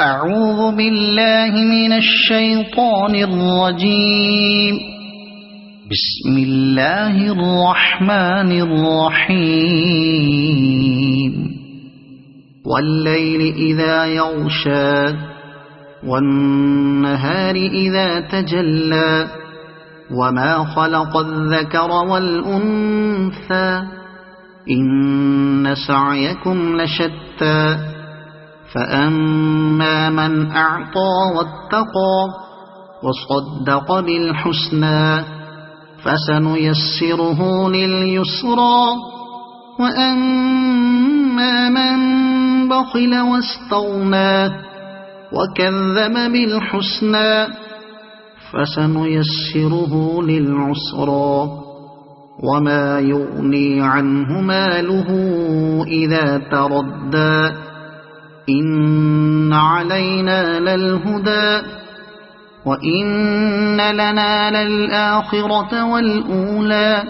أعوذ بالله من الشيطان الرجيم. بسم الله الرحمن الرحيم. والليل إذا يغشى والنهار إذا تجلى وما خلق الذكر والأنثى إن سعيكم لشتى فأما من أعطى واتقى وصدق بالحسنى فسنيسره لليسرى وأما من بخل واستغنى وكذب بالحسنى فسنيسره للعسرى وما يغني عنه ماله إذا تردى إن علينا للهدى وإن لنا للآخرة والأولى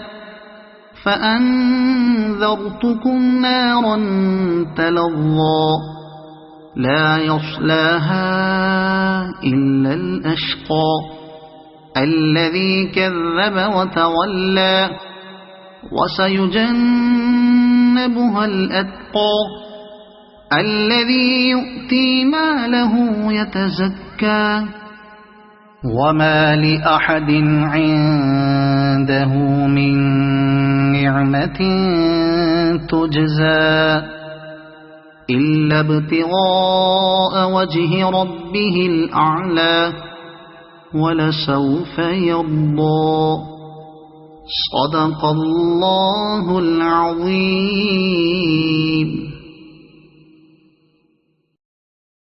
فأنذرتكم نارا تلظى لا يصلاها إلا الأشقى الذي كذب وتولى وسيجنبها الأتقى الذي يؤتي ماله يتزكى وما لأحد عنده من نعمة تجزى إلا ابتغاء وجه ربه الأعلى ولسوف يرضى. صدق الله العظيم.